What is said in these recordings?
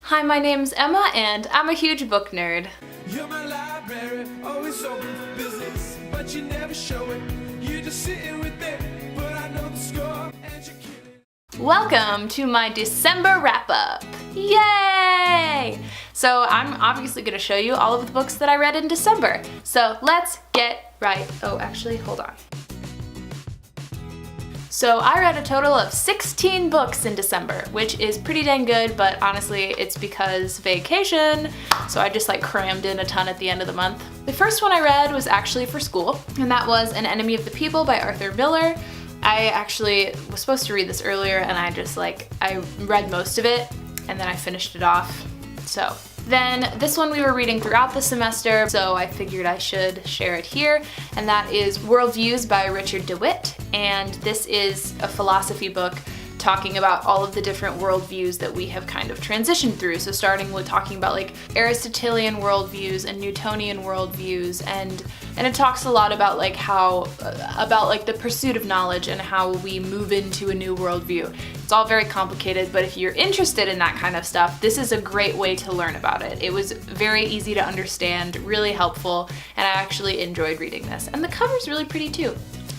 Hi, my name's Emma, and I'm a huge book nerd. You're my library, always open for business, but you never show it. You're just sitting with it, but I know the score, and you're kidding. Welcome to my December wrap-up. Yay! So I'm obviously going to show you all of the books that I read in December. So let's get right. Oh, actually, hold on. So I read a total of 16 books in December, which is pretty dang good, but honestly, it's because vacation, so I just crammed in a ton at the end of the month. The first one I read was actually for school, and that was An Enemy of the People by Arthur Miller. I actually was supposed to read this earlier, and I read most of it, and then I finished it off. So then this one we were reading throughout the semester, so I figured I should share it here, and that is Worldviews by Richard DeWitt, and this is a philosophy book talking about all of the different worldviews that we have kind of transitioned through. So starting with talking about Aristotelian worldviews and Newtonian worldviews, and it talks a lot about the pursuit of knowledge and how we move into a new worldview. It's all very complicated, but if you're interested in that kind of stuff, this is a great way to learn about it. It was very easy to understand, really helpful, and I actually enjoyed reading this. And the cover's really pretty too.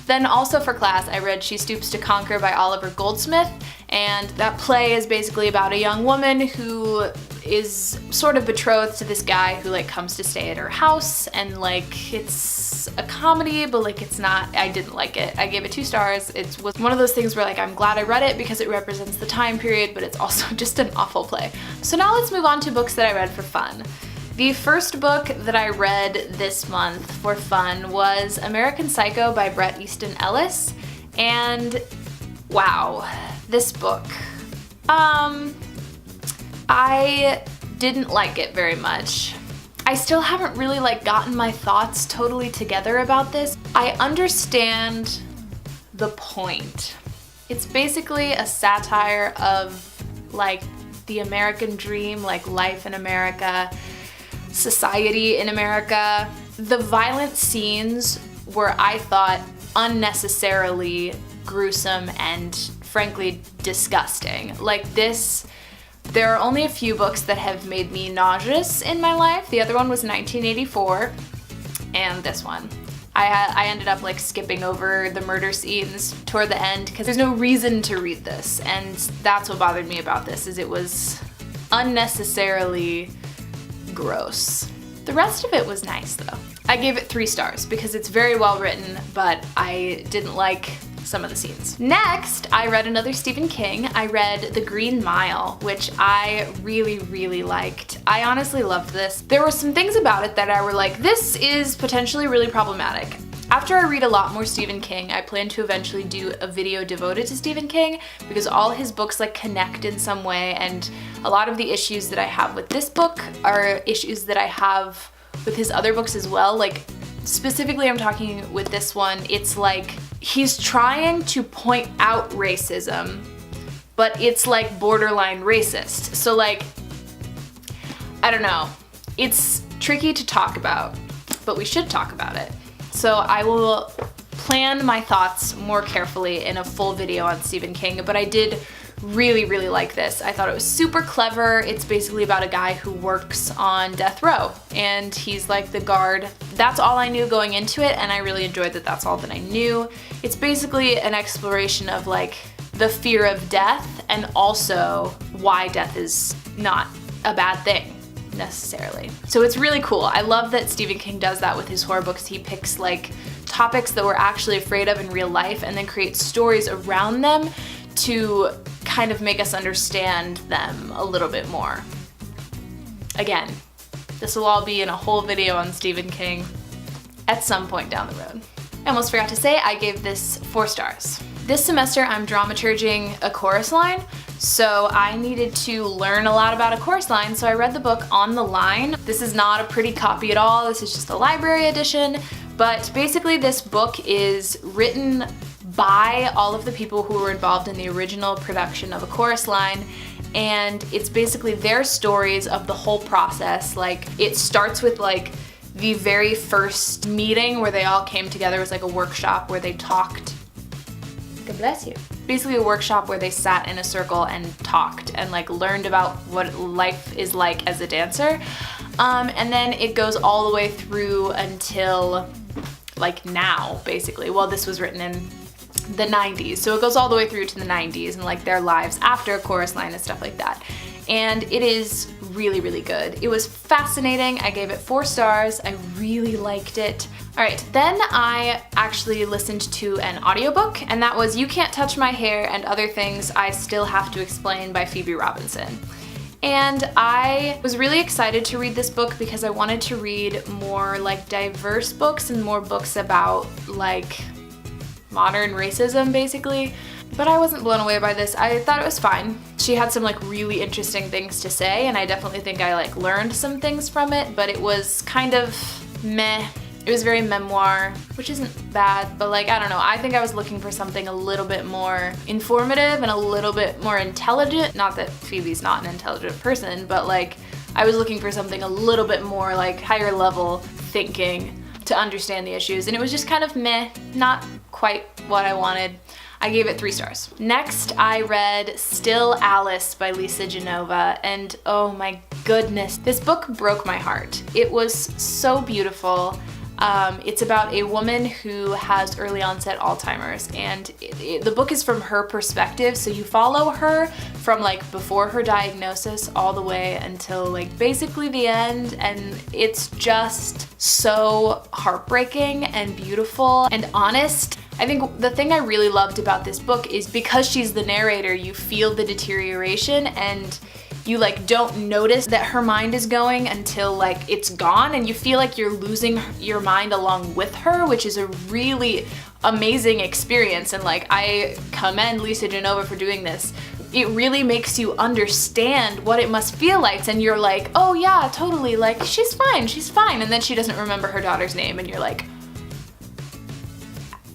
Then also for class, I read She Stoops to Conquer by Oliver Goldsmith, and that play is basically about a young woman who is sort of betrothed to this guy who comes to stay at her house, and it's a comedy, but it's not. I didn't like it. I gave it 2 stars. It was one of those things where I'm glad I read it because it represents the time period, but it's also just an awful play. So now let's move on to books that I read for fun. The first book that I read this month for fun was American Psycho by Bret Easton Ellis, and wow, this book. I didn't like it very much. I still haven't really gotten my thoughts totally together about this. I understand the point. It's basically a satire of the American dream, life in America, society in America. The violent scenes were, I thought, unnecessarily gruesome and frankly disgusting. There are only a few books that have made me nauseous in my life. The other one was 1984, and this one. I ended up skipping over the murder scenes toward the end because there's no reason to read this, and that's what bothered me about this, is it was unnecessarily gross. The rest of it was nice though. I gave it 3 stars because it's very well written, but I didn't like some of the scenes. Next, I read another Stephen King. I read The Green Mile, which I really, really liked. I honestly loved this. There were some things about it that I were this is potentially really problematic. After I read a lot more Stephen King, I plan to eventually do a video devoted to Stephen King because all his books connect in some way, and a lot of the issues that I have with this book are issues that I have with his other books as well. Specifically, I'm talking with this one, it's he's trying to point out racism, but it's borderline racist. So I don't know. It's tricky to talk about, but we should talk about it. So I will plan my thoughts more carefully in a full video on Stephen King, but I did really, really like this. I thought it was super clever. It's basically about a guy who works on death row, and he's the guard. That's all I knew going into it, and I really enjoyed that that's all that I knew. It's basically an exploration of the fear of death, and also why death is not a bad thing necessarily. So it's really cool. I love that Stephen King does that with his horror books. He picks topics that we're actually afraid of in real life and then creates stories around them to kind of make us understand them a little bit more. Again, this will all be in a whole video on Stephen King at some point down the road. I almost forgot to say I gave this 4 stars. This semester I'm dramaturging a chorus line, so I needed to learn a lot about a chorus line, so I read the book On the Line. This is not a pretty copy at all, this is just a library edition, but basically this book is written by all of the people who were involved in the original production of A Chorus Line, and it's basically their stories of the whole process. It starts with the very first meeting where they all came together. It was a workshop where they talked. God bless you. basically a workshop where they sat in a circle and talked and like learned about what life is like as a dancer. And then it goes all the way through until like now, basically. Well, this was written in the 90s, so it goes all the way through to the 90s and like their lives after chorus line and stuff like that. And it is really, really good. It was fascinating. I gave it 4 stars. I really liked it. All right, then I actually listened to an audiobook, and that was You Can't Touch My Hair and Other Things I Still Have to Explain by Phoebe Robinson. And I was really excited to read this book because I wanted to read more like diverse books and more books about like modern racism, basically. But I wasn't blown away by this. I thought it was fine. She had some like really interesting things to say, and I definitely think I like learned some things from it, but it was kind of meh. It was very memoir, which isn't bad, but like, I don't know. I think I was looking for something a little bit more informative and a little bit more intelligent. Not that Phoebe's not an intelligent person, but like, I was looking for something a little bit more like higher level thinking to understand the issues, and it was just kind of meh, not quite what I wanted. I gave it 3 stars. Next, I read Still Alice by Lisa Genova, and oh my goodness, this book broke my heart. It was so beautiful. It's about a woman who has early onset Alzheimer's, and the book is from her perspective, so you follow her from like before her diagnosis all the way until like basically the end, and it's just so heartbreaking and beautiful and honest. I think the thing I really loved about this book is because she's the narrator, you feel the deterioration and you like don't notice that her mind is going until like it's gone, and you feel like you're losing your mind along with her, which is a really amazing experience. And like, I commend Lisa Genova for doing this. It really makes you understand what it must feel like, and you're like, oh yeah, totally, like she's fine, and then she doesn't remember her daughter's name, and you're like,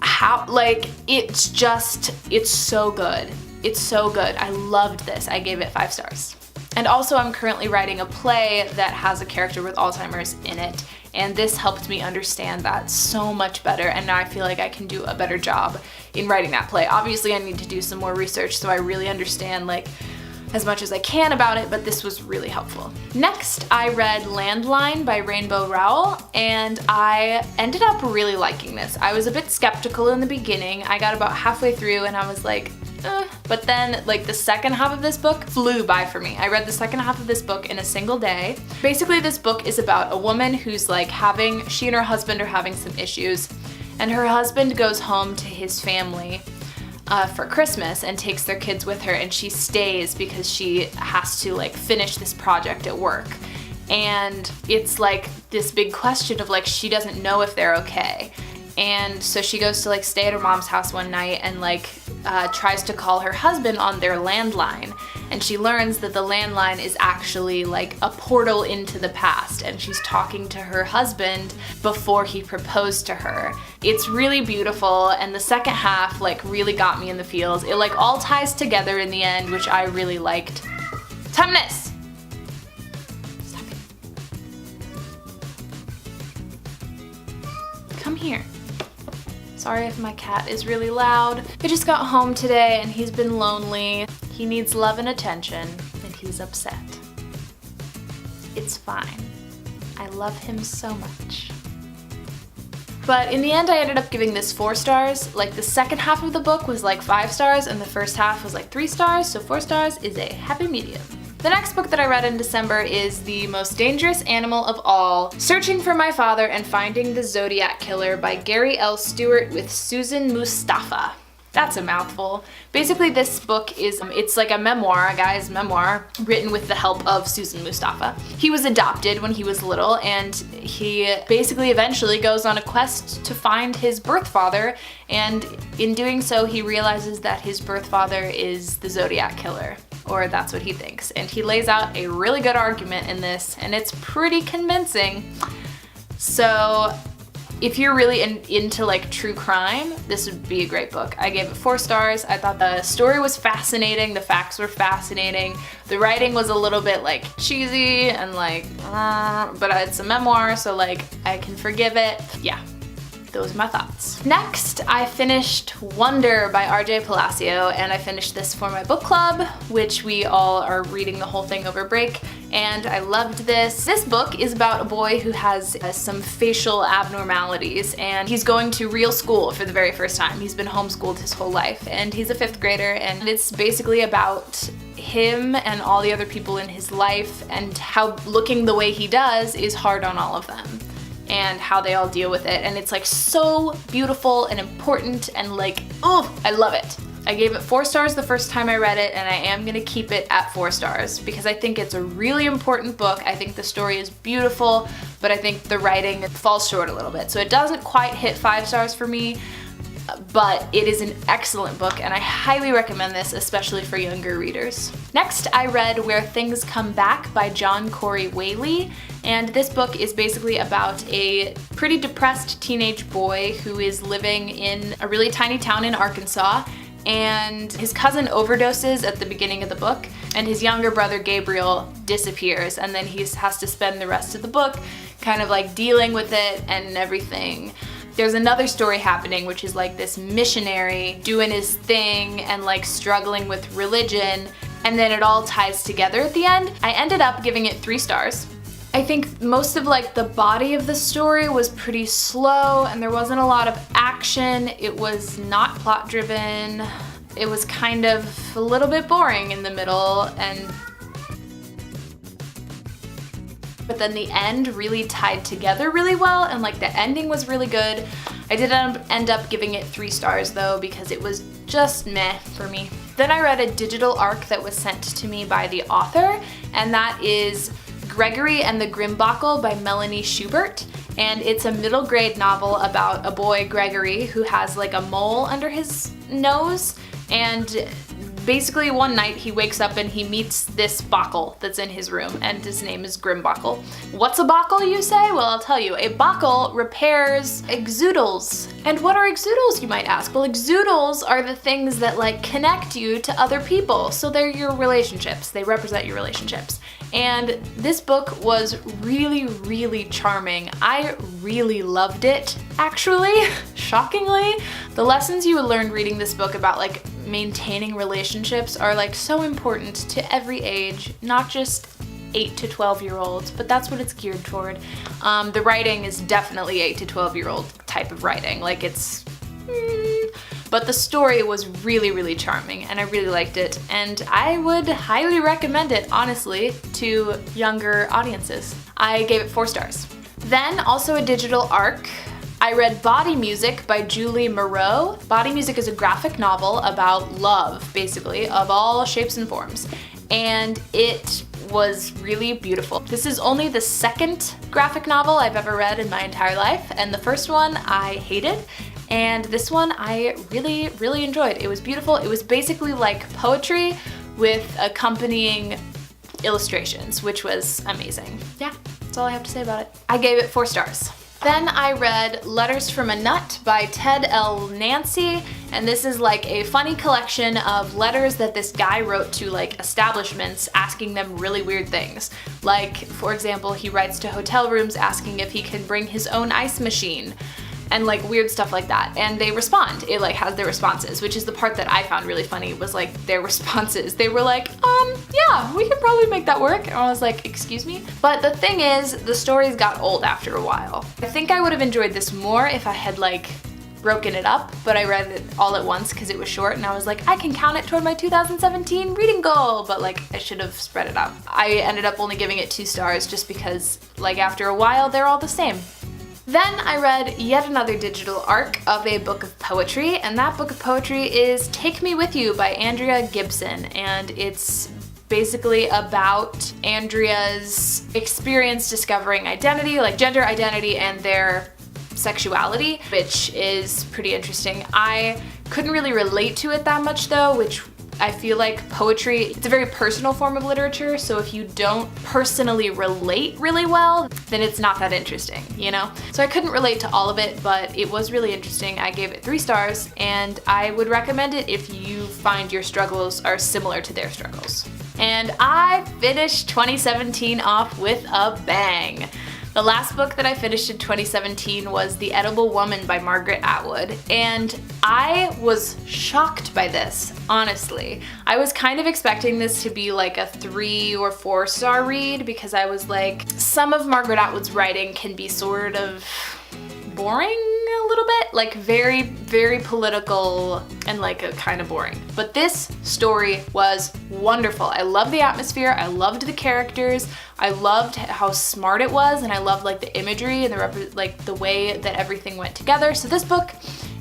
how? Like, it's so good. It's so good. I loved this. I gave it 5 stars. And also, I'm currently writing a play that has a character with Alzheimer's in it, and this helped me understand that so much better, and now I feel like I can do a better job in writing that play. Obviously, I need to do some more research so I really understand like as much as I can about it, but this was really helpful. Next, I read Landline by Rainbow Rowell, and I ended up really liking this. I was a bit skeptical in the beginning. I got about halfway through and I was like, but then like the second half of this book flew by for me. I read the second half of this book in a single day. Basically, this book is about a woman who's like she and her husband are having some issues, and her husband goes home to his family for Christmas and takes their kids with her, and she stays because she has to like finish this project at work. And it's like this big question of like, she doesn't know if they're okay. And so she goes to like stay at her mom's house one night and like tries to call her husband on their landline, and she learns that the landline is actually like a portal into the past, and she's talking to her husband before he proposed to her. It's really beautiful, and the second half like really got me in the feels. It like all ties together in the end, which I really liked. Tumnus! Stop it. Come here. Sorry if my cat is really loud. I just got home today and he's been lonely. He needs love and attention, and he's upset. It's fine. I love him so much. But in the end, I ended up giving this 4 stars. Like, the second half of the book was like 5 stars and the first half was like 3 stars, so 4 stars is a happy medium. The next book that I read in December is The Most Dangerous Animal of All, Searching for My Father and Finding the Zodiac Killer by Gary L. Stewart with Susan Mustafa. That's a mouthful. Basically, this book is, it's like a memoir, a guy's memoir, written with the help of Susan Mustafa. He was adopted when he was little, and he basically eventually goes on a quest to find his birth father, and in doing so, he realizes that his birth father is the Zodiac Killer. Or that's what he thinks. And he lays out a really good argument in this, and it's pretty convincing. So if you're really into like true crime, this would be a great book. I gave it 4 stars. I thought the story was fascinating, the facts were fascinating, the writing was a little bit like cheesy and like, but it's a memoir, so like I can forgive it. Yeah, those are my thoughts. Next, I finished Wonder by R.J. Palacio, and I finished this for my book club, which we all are reading the whole thing over break, and I loved this. This book is about a boy who has some facial abnormalities, and he's going to real school for the very first time. He's been homeschooled his whole life, and he's a 5th grader, and it's basically about him and all the other people in his life and how looking the way he does is hard on all of them and how they all deal with it. And it's like so beautiful and important and like, oh, I love it. I gave it 4 stars the first time I read it, and I am gonna keep it at 4 stars because I think it's a really important book. I think the story is beautiful, but I think the writing falls short a little bit. So it doesn't quite hit 5 stars for me, but it is an excellent book, and I highly recommend this, especially for younger readers. Next, I read Where Things Come Back by John Corey Whaley, and this book is basically about a pretty depressed teenage boy who is living in a really tiny town in Arkansas, and his cousin overdoses at the beginning of the book, and his younger brother Gabriel disappears, and then he has to spend the rest of the book kind of like dealing with it and everything. There's another story happening, which is like this missionary doing his thing and like struggling with religion, and then it all ties together at the end. I ended up giving it 3 stars. I think most of like the body of the story was pretty slow, and there wasn't a lot of action. It was not plot driven. It was kind of a little bit boring in the middle, but then the end really tied together really well, and like the ending was really good. I did end up giving it 3 stars though, because it was just meh for me. Then I read a digital arc that was sent to me by the author, and that is Gregory and the Grim Bao by Melanie Schubert. And it's a middle grade novel about a boy, Gregory, who has like a mole under his nose, and basically one night he wakes up and he meets this Bachl that's in his room, and his name is Grim Bao. What's a Bachl, you say? Well, I'll tell you. A Bachl repairs exudals. And what are exudals, you might ask? Well, exudals are the things that like connect you to other people. So they're your relationships. They represent your relationships. And this book was really, really charming. I really loved it, actually, shockingly. The lessons you would learn reading this book about like maintaining relationships are like so important to every age, not just 8 to 12-year-olds, but that's what it's geared toward. The writing is definitely 8 to 12-year-old type of writing, like it's but the story was really, really charming, and I really liked it, and I would highly recommend it, honestly, to younger audiences. I gave it 4 stars. Then, also a digital arc, I read Body Music by Julie Moreau. Body Music is a graphic novel about love, basically, of all shapes and forms, and it was really beautiful. This is only the 2nd graphic novel I've ever read in my entire life, and the first one I hated, and this one I really, really enjoyed. It was beautiful. It was basically like poetry with accompanying illustrations, which was amazing. Yeah, that's all I have to say about it. I gave it 4 stars. Then I read Letters from a Nut by Ted L. Nancy, and this is like a funny collection of letters that this guy wrote to like establishments asking them really weird things. Like, for example, he writes to hotel rooms asking if he can bring his own ice machine, and like weird stuff like that, and they respond. It like has their responses, which is the part that I found really funny, was like their responses. They were like, yeah, we could probably make that work, and I was like, excuse me? But the thing is, the stories got old after a while. I think I would have enjoyed this more if I had like broken it up, but I read it all at once because it was short, and I was like, I can count it toward my 2017 reading goal, but like I should have spread it out. I ended up only giving it 2 stars just because like after a while they're all the same. Then I read yet another digital arc of a book of poetry, and that book of poetry is Take Me With You by Andrea Gibson, and it's basically about Andrea's experience discovering identity, like gender identity and their sexuality, which is pretty interesting. I couldn't really relate to it that much though, which I feel like poetry, it's a very personal form of literature, so if you don't personally relate really well, then it's not that interesting, you know? So I couldn't relate to all of it, but it was really interesting. I gave it 3 stars, and I would recommend it if you find your struggles are similar to their struggles. And I finished 2017 off with a bang. The last book that I finished in 2017 was The Edible Woman by Margaret Atwood, and I was shocked by this, honestly. I was kind of expecting this to be like a 3 or 4 star read because I was like, some of Margaret Atwood's writing can be sort of boring a little bit, like very, very political and like a kind of boring. But this story was wonderful. I loved the atmosphere, I loved the characters, I loved how smart it was, and I loved like the imagery and the way that everything went together. So this book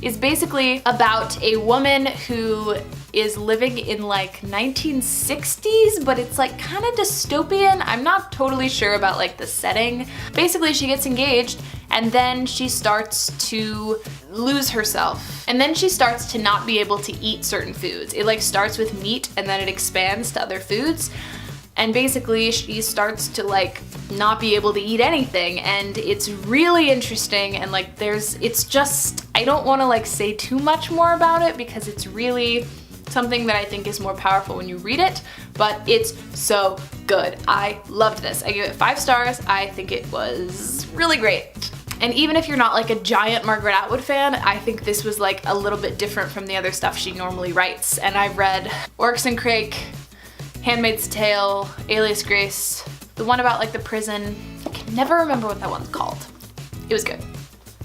is basically about a woman who is living in like 1960s, but it's like kind of dystopian. I'm not totally sure about like the setting. Basically, she gets engaged and then she starts to lose herself. And then she starts to not be able to eat certain foods. It like starts with meat and then it expands to other foods. And basically she starts to like not be able to eat anything, and it's really interesting, and like it's just, I don't want to like say too much more about it because it's really something that I think is more powerful when you read it, but it's so good. I loved this. I give it 5 stars. I think it was really great. And even if you're not like a giant Margaret Atwood fan, I think this was like a little bit different from the other stuff she normally writes. And I've read Oryx and Crake, Handmaid's Tale, Alias Grace, the one about like the prison. I can never remember what that one's called. It was good.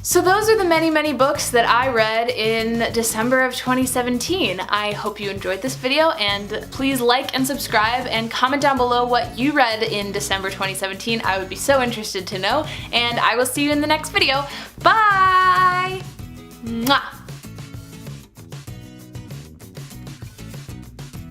So those are the many, many books that I read in December of 2017. I hope you enjoyed this video, and please like and subscribe and comment down below what you read in December 2017. I would be so interested to know, and I will see you in the next video. Bye! Mwah!